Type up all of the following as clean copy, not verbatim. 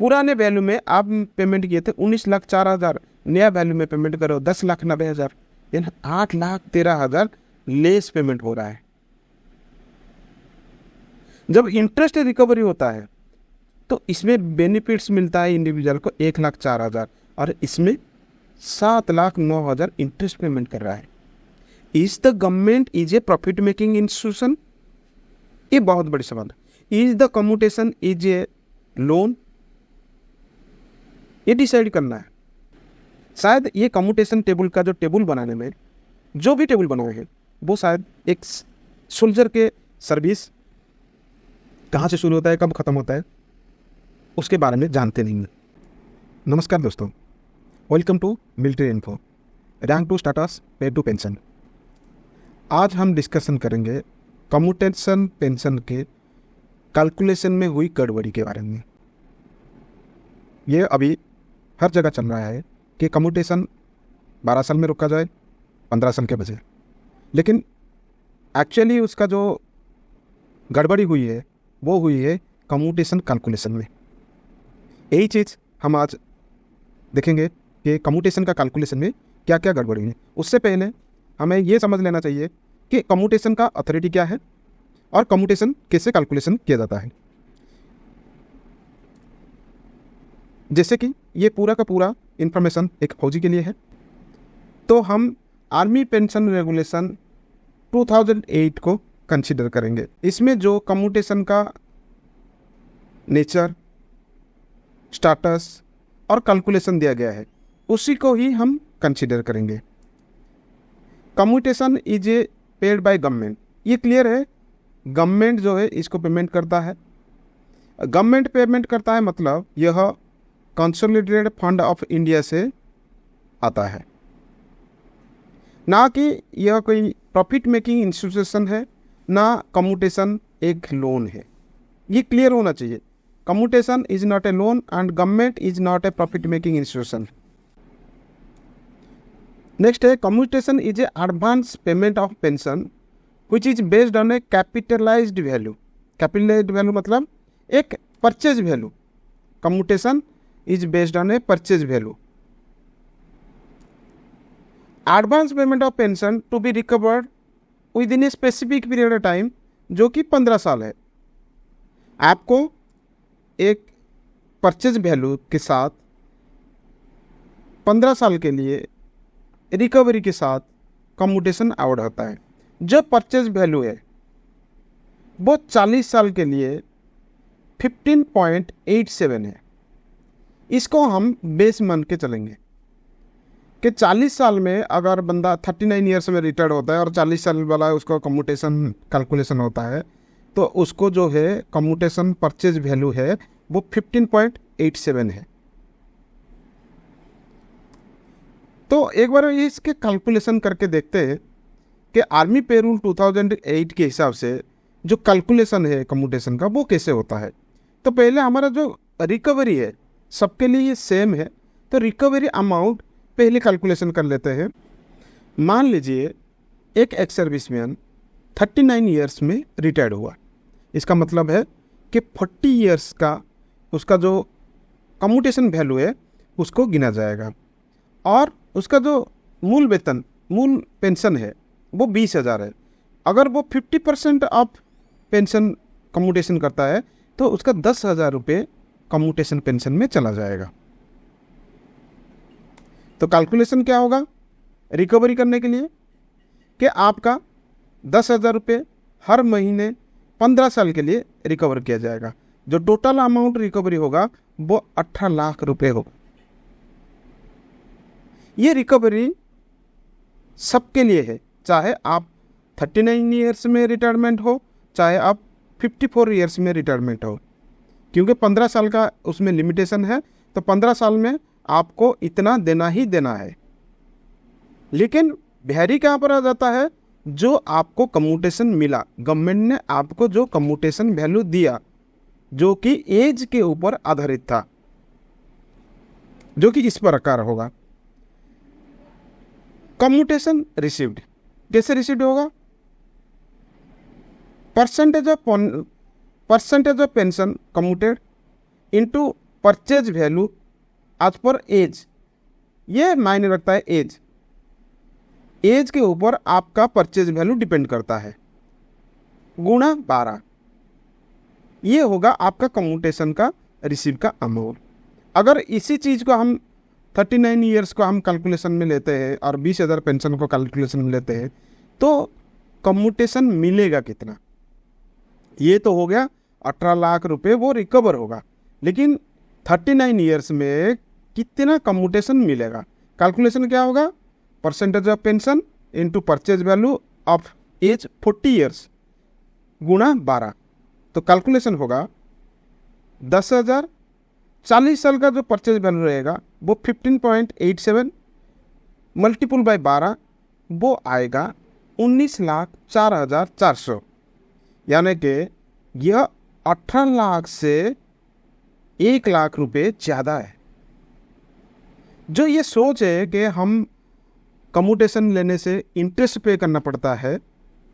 पुराने वैल्यू में आप पेमेंट किए थे 19,04,000, नया वैल्यू में पेमेंट करो 10,90,000, यानी 8,13,000 लेस पेमेंट हो रहा है। जब इंटरेस्ट रिकवरी होता है तो इसमें बेनिफिट्स मिलता है इंडिविजुअल को 1,04,000 और इसमें 7,09,000 इंटरेस्ट पेमेंट कर रहा है। Is the government is a profit making institution? ये बहुत बड़ी सवाल है। Is the commutation is A loan? ये डिसाइड करना है। शायद ये कम्यूटेशन टेबल का जो टेबल बनाने में जो भी टेबल बनाए हैं वो शायद एक सोल्जर के सर्विस कहाँ से शुरू होता है कब खत्म होता है उसके बारे में जानते नहीं हैं। नमस्कार दोस्तों, welcome to military info, rank to status pay to pension. आज हम डिस्कशन करेंगे कम्यूटेशन पेंशन के कैलकुलेशन में हुई गड़बड़ी के बारे में। ये अभी हर जगह चल रहा है कि कम्यूटेशन 12 साल में रोका जाए 15 साल के बजाय, लेकिन एक्चुअली उसका जो गड़बड़ी हुई है वो हुई है कम्यूटेशन कैलकुलेशन में। यही चीज़ हम आज देखेंगे कि कम्यूटेशन का कैलकुलेशन में क्या क्या गड़बड़ी है। उससे पहले हमें ये समझ लेना चाहिए कि कम्यूटेशन का अथॉरिटी क्या है और कम्यूटेशन कैसे कैलकुलेशन किया जाता है। जैसे कि ये पूरा का पूरा इंफॉर्मेशन एक फौजी के लिए है, तो हम आर्मी पेंशन रेगुलेशन 2008 को कंसीडर करेंगे। इसमें जो कम्यूटेशन का नेचर, स्टाटस और कैलकुलेशन दिया गया है उसी को ही हम कंसीडर करेंगे। Commutation is A paid by government, ये क्लियर है। गवर्नमेंट जो है इसको पेमेंट करता है। गवर्नमेंट पेमेंट करता है मतलब यह कंसोलिडेटेड फंड ऑफ इंडिया से आता है, ना कि यह कोई प्रॉफिट मेकिंग इंस्टीट्यूशन है, ना कम्यूटेशन एक लोन है। ये क्लियर होना चाहिए। Commutation is not a loan and government is not a profit making institution. Next है commutation is an advance payment of pension which is based on a capitalised value. Capitalised value मतलब एक purchase value. Commutation is based on a purchase value. Advance payment of pension to be recovered within a specific period of time, जो कि 15 साल है। आपको एक purchase value के साथ 15 साल के लिए रिकवरी के साथ कम्यूटेशन अवॉर्ड होता है। जो परचेज वैल्यू है वो 40 साल के लिए 15.87 है। इसको हम बेस मान के चलेंगे कि 40 साल में अगर बंदा 39 ईयर्स में रिटायर्ड होता है और 40 साल वाला उसको कम्यूटेशन कैलकुलेशन होता है, तो उसको जो है कम्यूटेशन परचेज वैल्यू है वो 15.87 है। तो एक बार इसके कैलकुलेशन करके देखते हैं कि आर्मी पेरोल 2008 के हिसाब से जो कैलकुलेशन है कम्यूटेशन का वो कैसे होता है। तो पहले हमारा जो रिकवरी है सबके लिए ये सेम है, तो रिकवरी अमाउंट पहले कैलकुलेशन कर लेते हैं। मान लीजिए एक एक्स सर्विसमैन 39 ईयर्स में रिटायर्ड हुआ। इसका मतलब है कि 40 ईयर्स का उसका जो कम्यूटेशन वैल्यू है उसको गिना जाएगा और उसका जो मूल वेतन, मूल पेंशन है वो 20,000 है। अगर वो 50% ऑफ पेंशन कम्यूटेशन करता है तो उसका 10,000 रुपये कम्यूटेशन पेंशन में चला जाएगा। तो कैलकुलेशन क्या होगा रिकवरी करने के लिए कि आपका 10,000 रुपये हर महीने 15 साल के लिए रिकवर किया जाएगा। जो टोटल अमाउंट रिकवरी होगा वो 18 लाख रुपए होगा। ये रिकवरी सबके लिए है, चाहे आप 39 ईयर्स में रिटायरमेंट हो चाहे आप 54 ईयर्स में रिटायरमेंट हो, क्योंकि 15 साल का उसमें लिमिटेशन है। तो 15 साल में आपको इतना देना ही देना है। लेकिन बिहारी कहाँ पर आ जाता है, जो आपको कम्यूटेशन मिला, गवर्नमेंट ने आपको जो कम्यूटेशन वैल्यू दिया जो कि एज के ऊपर आधारित था, जो कि इस प्रकार होगा। कम्यूटेशन रिसीव्ड कैसे रिसीव्ड होगा, percentage of pension commuted into purchase value आज पर एज, ये मायने रखता है एज, एज के ऊपर आपका परचेज वैल्यू डिपेंड करता है, गुणा 12, ये होगा आपका कम्यूटेशन का रिसीव का अमाउंट। अगर इसी चीज़ को हम 39 ईयर्स को हम कैलकुलेशन में लेते हैं और 20,000 पेंशन को कैलकुलेशन में लेते हैं तो कम्यूटेशन मिलेगा कितना? ये तो हो गया 18 लाख रुपए वो रिकवर होगा, लेकिन 39 ईयर्स में कितना कम्यूटेशन मिलेगा? कैलकुलेशन क्या होगा? Percentage of pension into purchase value of age 40 years गुणा 12, तो कैलकुलेशन होगा 10,000, 40 साल का जो परचेज वैल्यू रहेगा वो 15.87 मल्टीपल बाय 12 वो आएगा 19,04,400, यानी कि यह 18 लाख से 1 लाख रुपए ज़्यादा है। जो ये सोच है कि हम कम्यूटेशन लेने से इंटरेस्ट पे करना पड़ता है,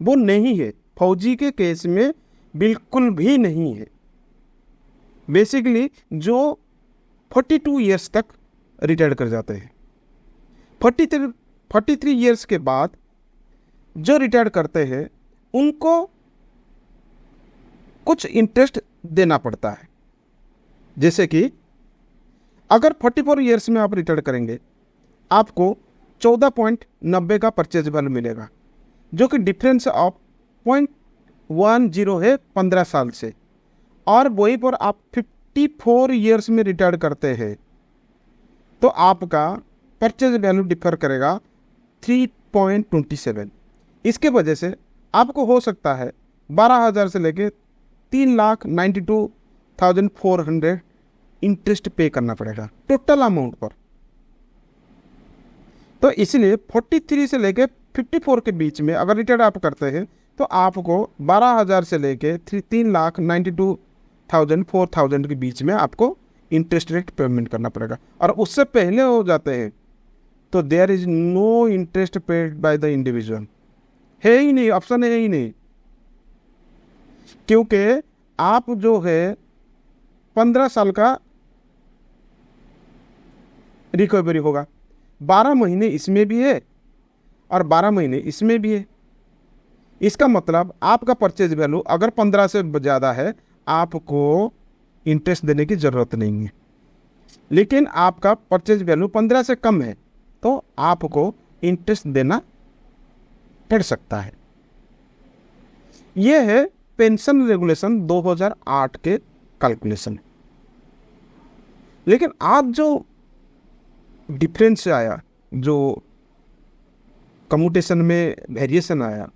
वो नहीं है, फौजी के केस में बिल्कुल भी नहीं है। बेसिकली जो 42 ईयर्स तक रिटायर कर जाते हैं, 43 ईयर्स के बाद जो रिटायर करते हैं उनको कुछ इंटरेस्ट देना पड़ता है। जैसे कि अगर 44 ईयर्स में आप रिटायर करेंगे, आपको 14.90 का परचेज वैल्यू मिलेगा, जो कि डिफरेंस ऑफ 0.10 है 15 साल से, और वहीं पर आप 54 ईयर्स में रिटायर करते हैं तो आपका परचेज वैल्यू डिफर करेगा 3.27। इसके वजह से आपको हो सकता है 12,000 से लेके 3,92,400 इंटरेस्ट पे करना पड़ेगा टोटल अमाउंट पर। तो इसलिए 43 से लेके 54 के बीच में अगर रिटायर आप करते हैं तो आपको 12,000 से लेके 3,92,400 के बीच में आपको इंटरेस्ट रेट पेमेंट करना पड़ेगा। और उससे पहले हो जाते हैं तो there is no interest paid by the individual, है ही नहीं, ऑप्शन है ही नहीं, क्योंकि आप जो है 15 साल का रिकवरी होगा, 12 महीने इसमें भी है और 12 महीने इसमें भी है। इसका मतलब आपका परचेज वैल्यू अगर 15 से ज़्यादा है आपको इंटरेस्ट देने की ज़रूरत नहीं है, लेकिन आपका परचेज वैल्यू 15 से कम है तो आपको इंटरेस्ट देना पड़ सकता है। यह है पेंशन रेगुलेशन 2008 के कैलकुलेशन। लेकिन आज जो डिफरेंस आया, जो कम्यूटेशन में वेरिएशन आया,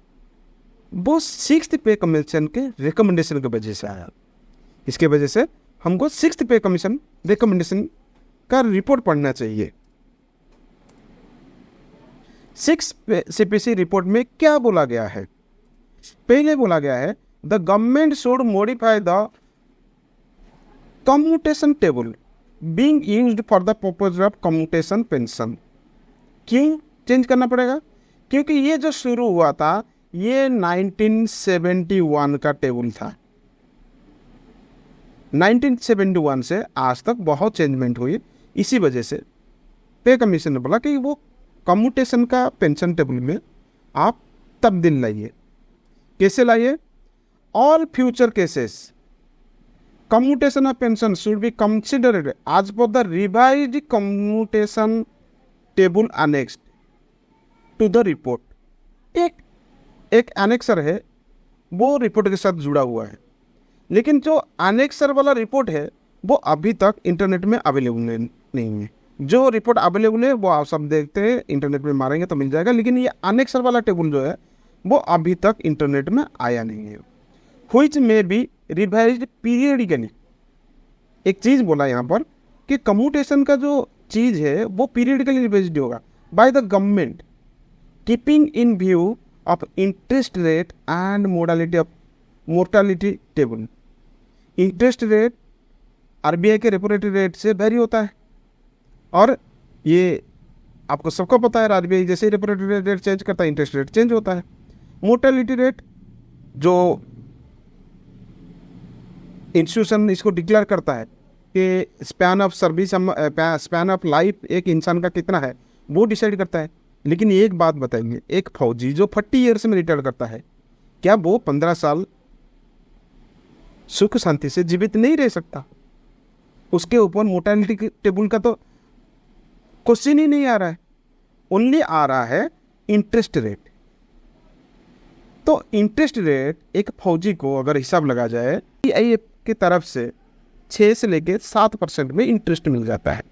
वो 6th पे कमीशन के रिकमेंडेशन की वजह से आया। इसके वजह से हमको 6th पे कमीशन रिकमेंडेशन का रिपोर्ट पढ़ना चाहिए। 6 CPC रिपोर्ट में क्या बोला गया है? पहले बोला गया है the government should modify the commutation table being used for the purpose of commutation pension. क्यों चेंज करना पड़ेगा? क्योंकि ये जो शुरू हुआ था ये 1971 का टेबल था। 1971 से आज तक बहुत चेंजमेंट हुई, इसी वजह से पे कमीशन ने बोला कि वो कम्यूटेशन का पेंशन टेबल में आप तब्दील लाइए। कैसे लाइए? All future cases commutation of pension should be considered as per the revised commutation table annexed to the report. एक एनेक्सर है, वो रिपोर्ट के साथ जुड़ा हुआ है, लेकिन जो एनेक्सर वाला रिपोर्ट है वो अभी तक इंटरनेट में अवेलेबल नहीं है। जो रिपोर्ट अवेलेबल है वो आप सब देखते हैं, इंटरनेट में मारेंगे तो मिल जाएगा, लेकिन ये एनेक्सर वाला टेबल जो है वो अभी तक इंटरनेट में आया नहीं है। व्हिच में बी रिवाइज्ड पीरियडिकली। एक चीज़ बोला यहाँ पर कि कम्यूटेशन का जो चीज़ है वो पीरियडिकली रिवाइज्ड होगा by the government keeping in view of interest rate and modality of mortality table. Interest rate RBI के रेपो रेट से वेरी होता है, और ये आपको सबको पता है RBI जैसे ही रेपो रेट चेंज करता है इंटरेस्ट रेट चेंज होता है। मोर्टालिटी रेट जो इंस्टीट्यूशन इसको डिक्लेयर करता है कि स्पैन ऑफ लाइफ एक इंसान का कितना है वो डिसाइड करता है। लेकिन एक बात बताएंगे, एक फौजी जो 40 ईयर्स में रिटायर करता है, क्या वो 15 साल सुख शांति से जीवित नहीं रह सकता? उसके ऊपर मोर्टेलिटी टेबल का तो क्वेश्चन ही नहीं आ रहा है, ओनली आ रहा है इंटरेस्ट रेट। तो इंटरेस्ट रेट एक फौजी को अगर हिसाब लगा जाए, सीआईएफ की तरफ से 6 से लेके 7% में इंटरेस्ट मिल जाता है।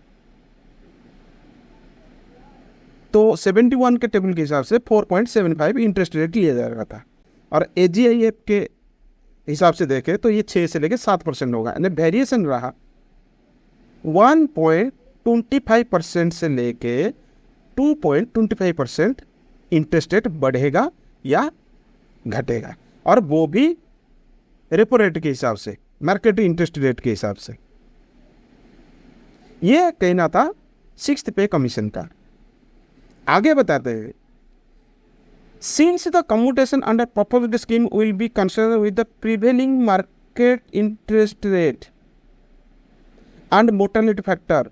तो 71 के टेबल के हिसाब से 4.75 इंटरेस्ट रेट लिया जा रहा था, और एजीआईएफ के हिसाब से देखें तो ये 6 से लेके 7% होगा, यानी वेरिएशन रहा 1.25% से लेके 2.25% इंटरेस्ट रेट बढ़ेगा या घटेगा, और वो भी रेपो रेट के हिसाब से, मार्केट इंटरेस्ट रेट के हिसाब से। ये कहना था 6th पे कमीशन का। आगे बताते हैं, since the commutation under proposed scheme will be consider with the prevailing market interest rate and mortality factor,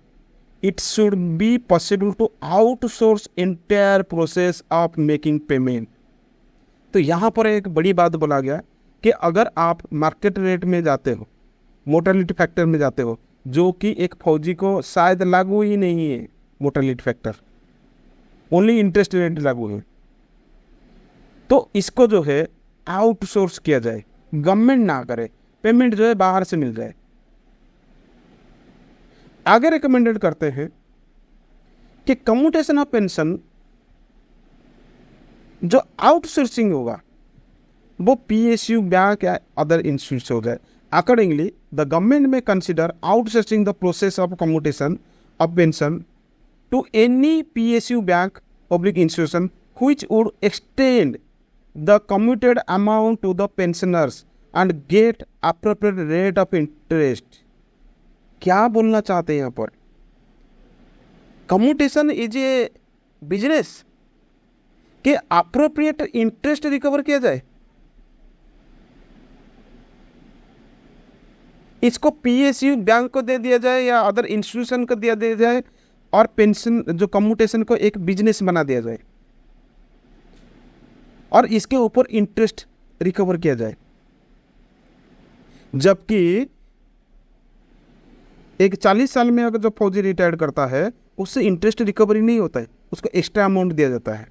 it should be possible to outsource entire process of making payment। तो यहाँ पर एक बड़ी बात बोला गया कि अगर आप मार्केट रेट में जाते हो, मोर्टेलिटी फैक्टर में जाते हो, जो कि एक फौजी को शायद लागू ही नहीं है mortality factor, only interest rate लागू है, तो इसको जो है आउटसोर्स किया जाए, गवर्नमेंट ना करे, पेमेंट जो है बाहर से मिल जाए। आगे रिकमेंडेड करते हैं कि कम्यूटेशन ऑफ पेंशन जो आउटसोर्सिंग होगा वो पीएसयू, बैंक या अदर इंस्टीट्यूट हो जाए। Accordingly the government may consider outsourcing the process of commutation of pension to any PSU, bank, public institution which would extend the commuted amount to the pensioners and get appropriate rate of interest। क्या बोलना चाहते हैं यहाँ पर? Commutation is A business के appropriate interest recover किया जाए, इसको पीएसयू, बैंक को दे दिया जाए या अदर इंस्टीट्यूशन को दिया जाए, और पेंशन जो कम्यूटेशन को एक बिजनेस बना दिया जाए और इसके ऊपर इंटरेस्ट रिकवर किया जाए। जबकि एक 40 साल में अगर जो फौजी रिटायर करता है उससे इंटरेस्ट रिकवरी नहीं होता है, उसको एक्स्ट्रा अमाउंट दिया जाता है।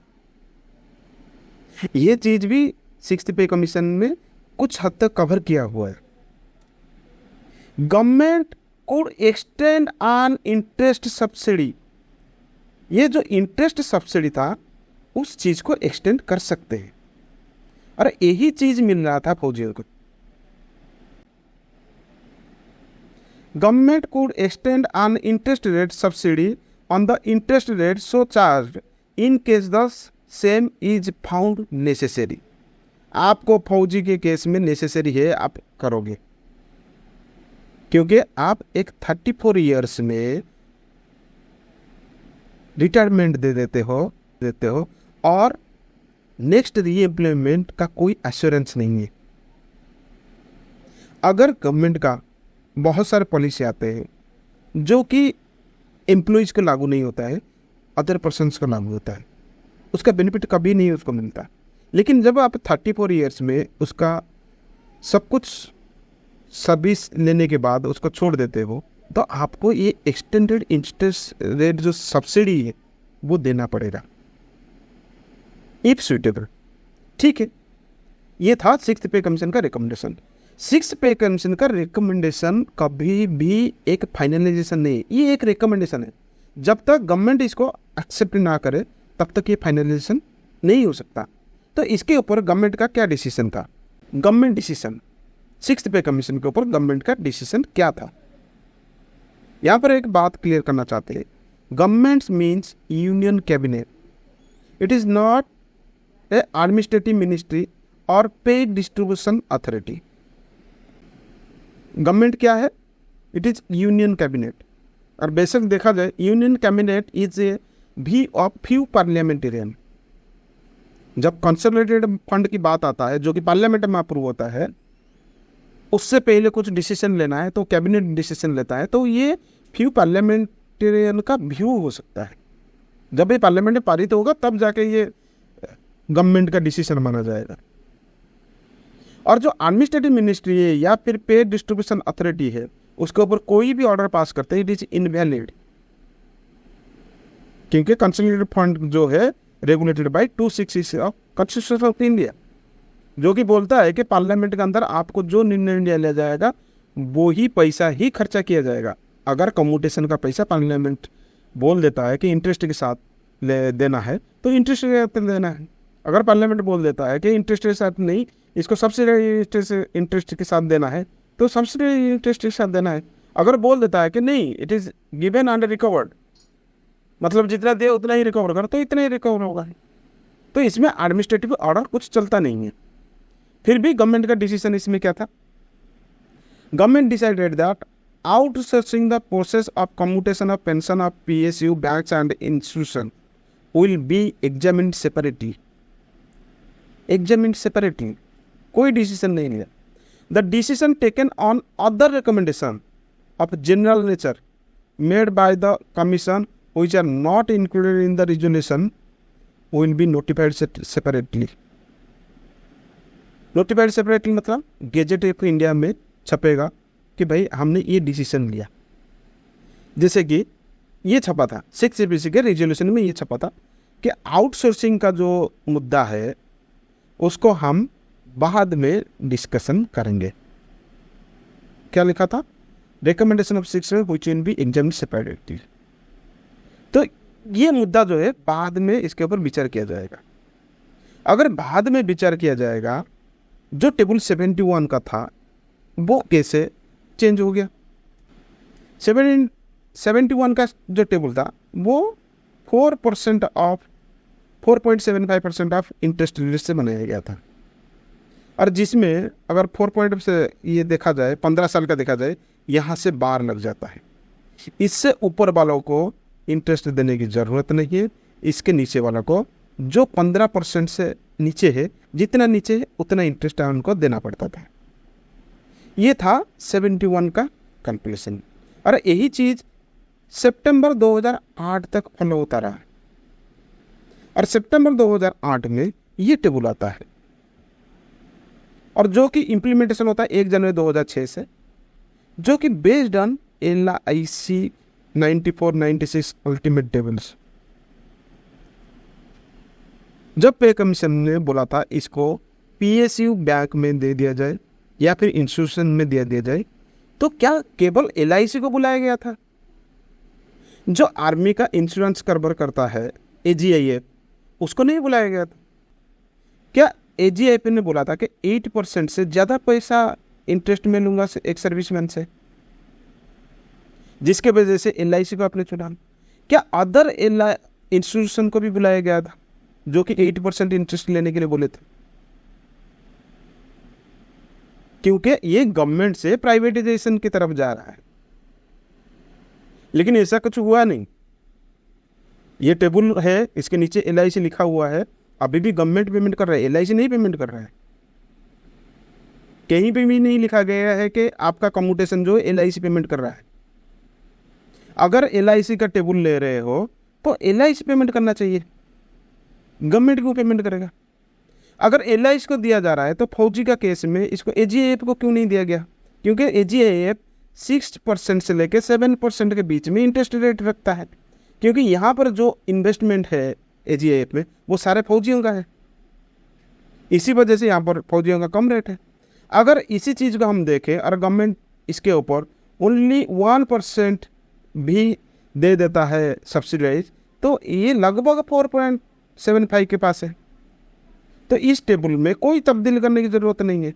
ये चीज भी 6th पे कमीशन में कुछ हद तक कवर किया हुआ है। Government could extend on interest subsidy, ये जो इंटरेस्ट सब्सिडी था उस चीज को एक्सटेंड कर सकते हैं, और यही चीज मिल रहा था फौजियों को। Government could extend an interest rate subsidy on the interest rate so charged in case the same is found necessary। आपको फौजी के केस में नेसेसरी है, आप करोगे, क्योंकि आप एक 34 ईयर्स में रिटायरमेंट दे देते हो और नेक्स्ट रीएम्प्लॉयमेंट का कोई एश्योरेंस नहीं है। अगर गवर्नमेंट का बहुत सारे पॉलिसी आते हैं जो कि एम्प्लॉयज़ को लागू नहीं होता है, अदर पर्सन्स को लागू होता है, उसका बेनिफिट कभी नहीं उसको मिलता। लेकिन जब आप 34 ईयर्स में उसका सब कुछ सर्विस लेने के बाद उसको छोड़ देते हो, तो आपको ये एक्सटेंडेड इंटरेस्ट रेट जो सब्सिडी है वो देना पड़ेगा इफ सुइटेबल। ठीक है, ये था 6th पे कमीशन का रिकमेंडेशन। 6th पे कमीशन का रिकमेंडेशन कभी भी एक फाइनलाइजेशन नहीं, ये एक रिकमेंडेशन है। जब तक गवर्नमेंट इसको एक्सेप्ट ना करे तब तक ये फाइनलाइजेशन नहीं हो सकता। तो इसके ऊपर गवर्नमेंट का क्या डिसीजन था? गवर्नमेंट डिसीजन 6th पे कमीशन के ऊपर गवर्नमेंट का डिसीजन क्या था? यहाँ पर एक बात क्लियर करना चाहते हैं, government means union cabinet, it is not a administrative ministry और पे डिस्ट्रीब्यूशन अथॉरिटी। गवर्नमेंट क्या है? इट इज़ यूनियन कैबिनेट, और बेशक देखा जाए यूनियन कैबिनेट इज ए भी ऑफ फ्यू पार्लियामेंटेरियन। जब कंसोलिडेटेड फंड की बात आता है जो कि पार्लियामेंट में अप्रूव होता है, उससे पहले कुछ डिसीजन लेना है तो कैबिनेट डिसीजन लेता है, तो ये फ्यू पार्लियामेंटेरियन का व्यू हो सकता है। जब ये पार्लियामेंट में पारित होगा तब जाके ये गवर्नमेंट का डिसीजन माना जाएगा। और जो एडमिनिस्ट्रेटिव मिनिस्ट्री है या फिर पे डिस्ट्रीब्यूशन अथॉरिटी है, उसके ऊपर कोई भी ऑर्डर पास करते हैं, इट इज इनवैलिड, क्योंकि कंसोलिडेटेड फंड जो है regulated by 266 of constitution of India, जो कि बोलता है कि पार्लियामेंट के अंदर आपको जो निर्णय लिया जाएगा वो ही पैसा ही खर्चा किया जाएगा। अगर कम्यूटेशन का पैसा पार्लियामेंट बोल देता है कि इंटरेस्ट के साथ देना है तो इंटरेस्ट के साथ देना है। अगर पार्लियामेंट बोल देता है कि इंटरेस्ट के साथ नहीं, इसको सब्सिडी इंटरेस्ट के साथ देना है तो सब्सिडी इंटरेस्ट के साथ देना है। अगर बोल देता है कि नहीं, it is given and recovered, मतलब जितना दे उतना ही रिकवर कर, तो इतना ही रिकवर होगा। तो इसमें एडमिनिस्ट्रेटिव ऑर्डर कुछ चलता नहीं है। फिर भी गवर्नमेंट का डिसीजन इसमें क्या था? Government decided that outsourcing the process of commutation of pension of PSU banks and institution will be examined separately. Examined separately, कोई डिसीजन नहीं लिया। The decision taken on other recommendation of general nature made by the commission which are not included in the resolution will be notified separately। Notified separately मतलब gazette of India में छपेगा कि भाई हमने ये decision लिया। जैसे कि ये छपा था 6 APC के रेजोल्यूशन में, ये छपा था कि आउटसोर्सिंग का जो मुद्दा है उसको हम बाद में डिस्कशन करेंगे। क्या लिखा था? Recommendation of 6 which will be examined separately। तो ये मुद्दा जो है बाद में इसके ऊपर विचार किया जाएगा। अगर बाद में विचार किया जाएगा, जो टेबल 71 का था वो कैसे चेंज हो गया? 71 का जो टेबल था वो 4.75% ऑफ इंटरेस्ट रेट से बनाया गया था, और जिसमें अगर 4 से ये देखा जाए 15 साल का देखा जाए, यहाँ से बार लग जाता है। इससे ऊपर वालों को इंटरेस्ट देने की ज़रूरत नहीं है, इसके नीचे वाला को जो 15% से नीचे है, जितना नीचे है उतना इंटरेस्ट उनको देना पड़ता था। ये था 71 का कैलकुलेशन, और यही चीज़ सितंबर 2008 तक फॉलो होता रहा, और सितंबर 2008 में ये टेबल आता है, और जो कि इम्प्लीमेंटेशन होता है 1 जनवरी 2006 से, जो कि based on LIC 94-96 ultimate tables. जब पे कमीशन ने बोला था इसको PSU बैंक में दे दिया जाए या फिर इंस्टीट्यूशन में दे दिया जाए, तो क्या केवल LIC को बुलाया गया था? जो आर्मी का इंश्योरेंस कवर करता है AGIF, उसको नहीं बुलाया गया था? क्या AGIF ने बोला था कि 8% से ज़्यादा पैसा इंटरेस्ट में लूँगा एक सर्विसमैन से, जिसके वजह से LIC को आपने चुना? क्या अदर इंस्टीट्यूशन को भी बुलाया गया था जो कि 8% इंटरेस्ट लेने के लिए बोले थे? क्योंकि ये गवर्नमेंट से प्राइवेटाइजेशन की तरफ जा रहा है, लेकिन ऐसा कुछ हुआ नहीं। ये टेबल है, इसके नीचे LIC लिखा हुआ है, अभी भी गवर्नमेंट पेमेंट कर रहा है, LIC नहीं पेमेंट कर रहा है। कहीं पे भी नहीं लिखा गया है कि आपका कम्यूटेशन जो है LIC पेमेंट कर रहा है। अगर LIC का टेबल ले रहे हो तो LIC पेमेंट करना चाहिए, गवर्नमेंट को पेमेंट करेगा। अगर LIC को दिया जा रहा है तो फौजी का केस में इसको AGIF को क्यों नहीं दिया गया? क्योंकि AGIF 6% से लेकर 7% के बीच में इंटरेस्ट रेट रखता है, क्योंकि यहाँ पर जो इन्वेस्टमेंट है AGIF में वो सारे फौजियों का है, इसी वजह से यहाँ पर फौजियों का कम रेट है। अगर इसी चीज़ को हम देखें और गवर्नमेंट इसके ऊपर ओनली 1% भी दे देता है सब्सिडाइज, तो ये लगभग 4.75 के पास है। तो इस टेबल में कोई तब्दील करने की ज़रूरत नहीं है।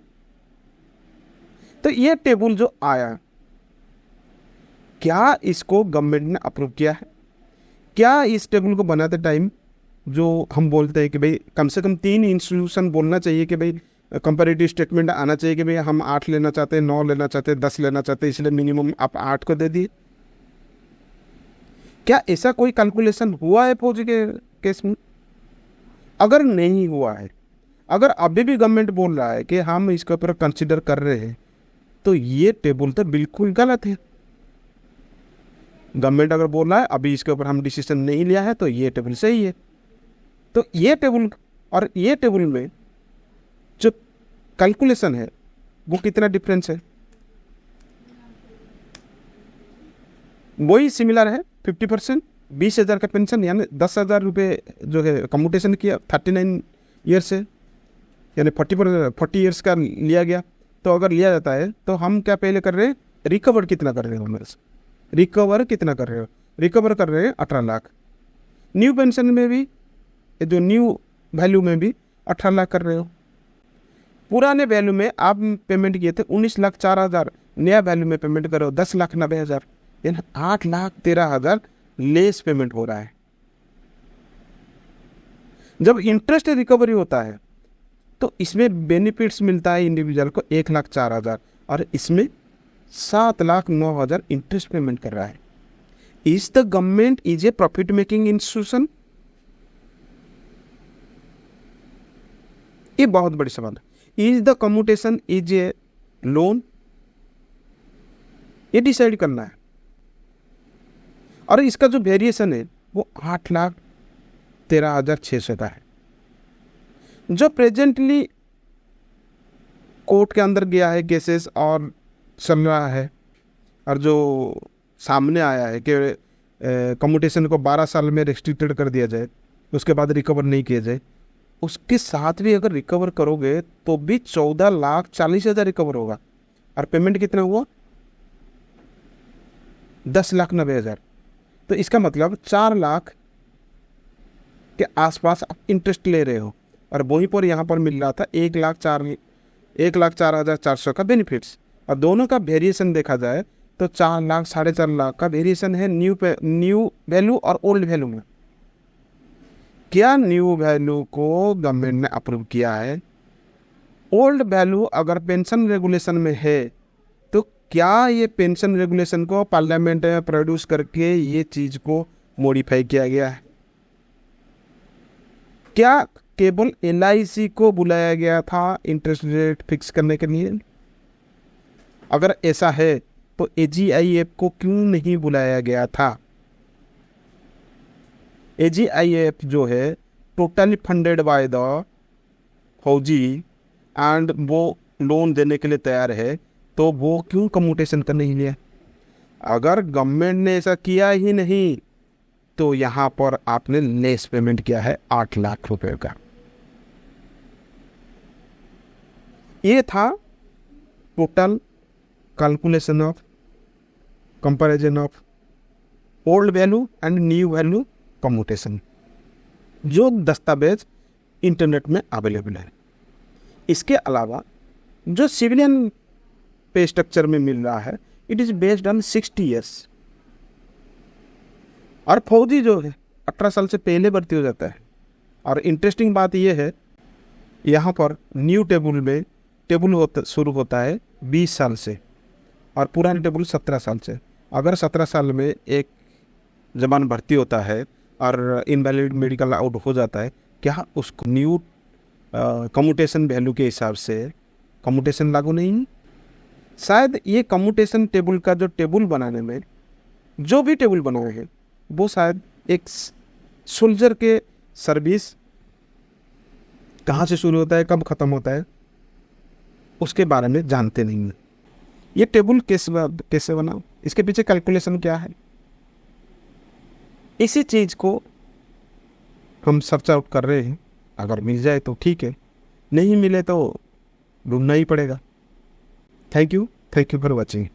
तो ये टेबल जो आया, क्या इसको गवर्नमेंट ने अप्रूव किया है? क्या इस टेबल को बनाते टाइम जो हम बोलते हैं कि भाई कम से कम 3 इंस्टीट्यूशन बोलना चाहिए कि भाई कंपैरेटिव स्टेटमेंट आना चाहिए कि भाई हम 8 लेना चाहते हैं, 9 लेना चाहते हैं, 10 लेना चाहते हैं, इसलिए मिनिमम आप 8 को दे दिए? क्या ऐसा कोई कैलकुलेशन हुआ है फौजी के केस में? अगर नहीं हुआ है, अगर अभी भी गवर्नमेंट बोल रहा है कि हम इसके ऊपर कंसिडर कर रहे हैं, तो ये टेबल तो बिल्कुल गलत है। गवर्नमेंट अगर बोल रहा है अभी इसके ऊपर हम डिसीजन नहीं लिया है तो ये टेबल सही है। तो ये टेबल और ये टेबल में जो कैलकुलेशन है वो कितना डिफरेंस है, वही सिमिलर है 50%। 20,000 का पेंशन यानी 10,000 रुपये जो है कम्यूटेशन किया 39 ईयर्स से, यानी 40 ईयर्स का लिया गया। तो अगर लिया जाता है तो हम क्या पहले कर रहे हैं, रिकवर कितना कर रहे हो मेरे से, रिकवर कितना कर रहे हो, रिकवर कर रहे हैं 18 लाख। न्यू पेंशन में भी जो न्यू वैल्यू में भी 18 लाख कर रहे हो। पुराने वैल्यू में आप पेमेंट किए थे 19,04,000, नया वैल्यू में पेमेंट करो 10,90,000, यानी 8,13,000 लेस पेमेंट हो रहा है। जब इंटरेस्ट रिकवरी होता है तो इसमें बेनिफिट्स मिलता है इंडिविजुअल को 1,04,000 और इसमें 7,09,000 इंटरेस्ट पेमेंट कर रहा है। Is the government is a profit making institution? ये बहुत बड़ी सवाल है। Is the commutation is A loan? ये डिसाइड करना है। और इसका जो वेरिएशन है वो 8,13,600 का है, जो प्रेजेंटली कोर्ट के अंदर गया है केसेस और चल रहा है, और जो सामने आया है कि कम्यूटेशन को 12 साल में रेस्ट्रिक्टेड कर दिया जाए, उसके बाद रिकवर नहीं किया जाए, उसके साथ भी अगर रिकवर करोगे तो भी 14,40,000 रिकवर होगा। और पेमेंट कितना हुआ, 10,90,000। तो इसका मतलब 4 लाख के आसपास आप इंटरेस्ट ले रहे हो, और वहीं पर यहाँ पर मिल रहा था 1,04,400 का बेनिफिट्स। और दोनों का वेरिएशन देखा जाए तो 4 लाख 4.5 लाख का वेरिएशन है न्यू वैल्यू और ओल्ड वैल्यू में। क्या न्यू वैल्यू को गवर्नमेंट ने अप्रूव किया है? ओल्ड वैल्यू अगर पेंशन रेगुलेशन में है तो क्या ये पेंशन रेगुलेशन को पार्लियामेंट में प्रोड्यूस करके ये चीज़ को मॉडिफाई किया गया है? क्या केवल LIC को बुलाया गया था इंटरेस्ट रेट फिक्स करने के लिए? अगर ऐसा है तो AGIF को क्यों नहीं बुलाया गया था? AGIF जो है टोटली फंडेड बाय द फौजी एंड वो लोन देने के लिए तैयार है, तो वो क्यों कम्यूटेशन कर नहीं लिया? अगर गवर्नमेंट ने ऐसा किया ही नहीं तो यहाँ पर आपने लेस पेमेंट किया है 8 लाख रुपए का। ये था total calculation of comparison of old value and new value commutation, जो दस्तावेज इंटरनेट में अवेलेबल है। इसके अलावा जो सिविलियन पे स्ट्रक्चर में मिल रहा है it is based on 60 years, और फौजी जो है 18 साल से पहले भर्ती हो जाता है। और इंटरेस्टिंग बात यह है यहाँ पर न्यू टेबल में शुरू होता है 20 साल से और पुराने टेबल 17 साल से। अगर 17 साल में एक जवान भर्ती होता है और इनवैलिड मेडिकल आउट हो जाता है, क्या उसको न्यू कम्यूटेशन वैल्यू के हिसाब से कम्यूटेशन लागू नहीं? शायद ये कम्यूटेशन टेबल का जो टेबल बनाने में जो भी टेबल बनाए हैं वो शायद एक सोल्जर के सर्विस कहाँ से शुरू होता है कब ख़त्म होता है उसके बारे में जानते नहीं हैं। ये टेबल कैसे बना, इसके पीछे कैलकुलेशन क्या है, इसी चीज़ को हम सर्च आउट कर रहे हैं। अगर मिल जाए तो ठीक है, नहीं मिले तो ढूंढना ही पड़ेगा। Thank you for watching.